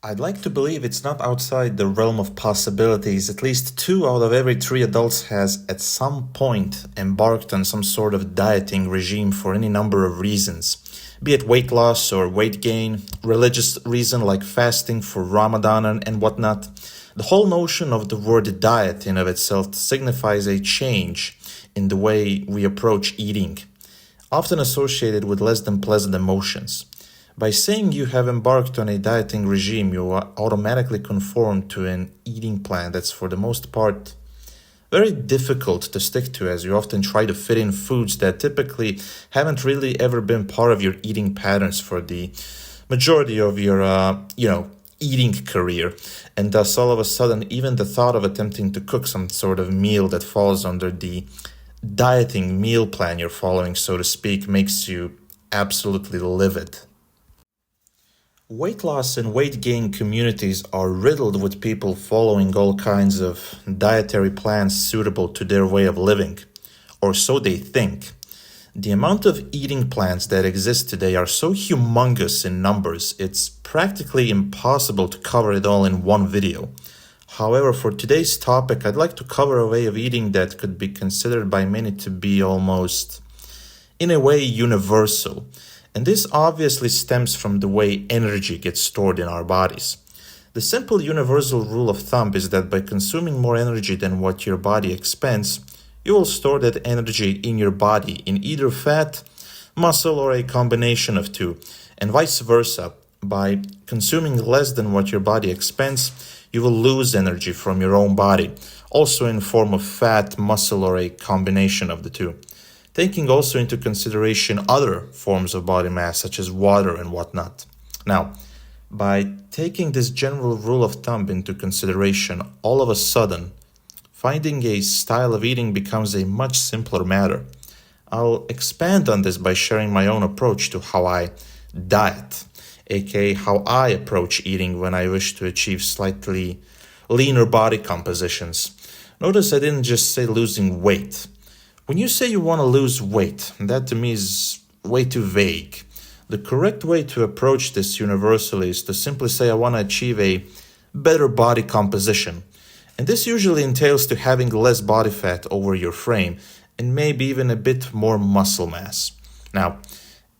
I'd like to believe it's not outside the realm of possibilities. At least 2 out of every 3 adults has at some point embarked on some sort of dieting regime for any number of reasons, be it weight loss or weight gain, religious reason like fasting for Ramadan and whatnot. The whole notion of the word diet in of itself signifies a change in the way we approach eating, often associated with less than pleasant emotions. By saying you have embarked on a dieting regime, you automatically conform to an eating plan that's for the most part very difficult to stick to, as you often try to fit in foods that typically haven't really ever been part of your eating patterns for the majority of your eating career. And thus all of a sudden even the thought of attempting to cook some sort of meal that falls under the dieting meal plan you're following, so to speak, makes you absolutely livid. Weight loss and weight gain communities are riddled with people following all kinds of dietary plans suitable to their way of living, or so they think. The amount of eating plans that exist today are so humongous in numbers, it's practically impossible to cover it all in one video. However, for today's topic, I'd like to cover a way of eating that could be considered by many to be almost, in a way, universal. And this obviously stems from the way energy gets stored in our bodies. The simple universal rule of thumb is that by consuming more energy than what your body expends, you will store that energy in your body in either fat, muscle, or a combination of two, and vice versa. By consuming less than what your body expends, you will lose energy from your own body, also in form of fat, muscle, or a combination of the two. Taking also into consideration other forms of body mass, such as water and whatnot. Now, by taking this general rule of thumb into consideration, all of a sudden, finding a style of eating becomes a much simpler matter. I'll expand on this by sharing my own approach to how I diet, aka how I approach eating when I wish to achieve slightly leaner body compositions. Notice I didn't just say losing weight. When you say you want to lose weight, that to me is way too vague. The correct way to approach this universally is to simply say I want to achieve a better body composition. And this usually entails to having less body fat over your frame and maybe even a bit more muscle mass. Now,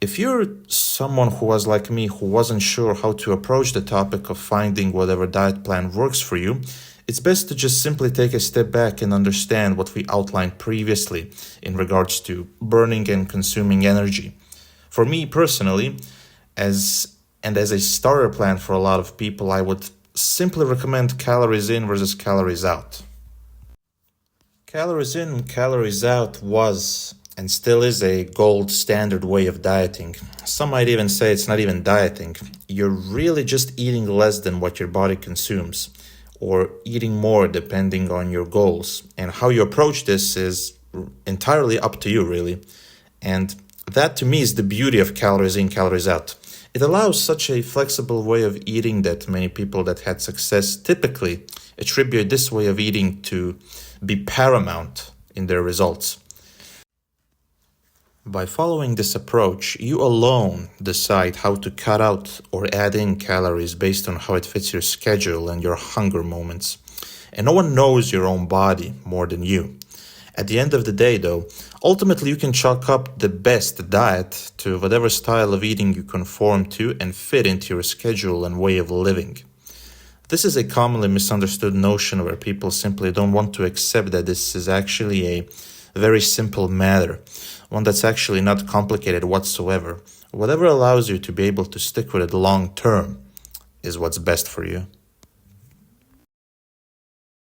if you're someone who was like me, who wasn't sure how to approach the topic of finding whatever diet plan works for you, it's best to just simply take a step back and understand what we outlined previously in regards to burning and consuming energy. For me personally, as a starter plan for a lot of people, I would simply recommend calories in versus calories out. Calories in and calories out was and still is a gold standard way of dieting. Some might even say it's not even dieting. You're really just eating less than what your body consumes, or eating more depending on your goals. And how you approach this is entirely up to you, really. And that to me is the beauty of calories in, calories out. It allows such a flexible way of eating that many people that had success typically attribute this way of eating to be paramount in their results. By following this approach, you alone decide how to cut out or add in calories based on how it fits your schedule and your hunger moments. And no one knows your own body more than you. At the end of the day, though, ultimately you can chalk up the best diet to whatever style of eating you conform to and fit into your schedule and way of living. This is a commonly misunderstood notion where people simply don't want to accept that this is actually a very simple matter, one that's actually not complicated whatsoever. Whatever allows you to be able to stick with it long term is what's best for you.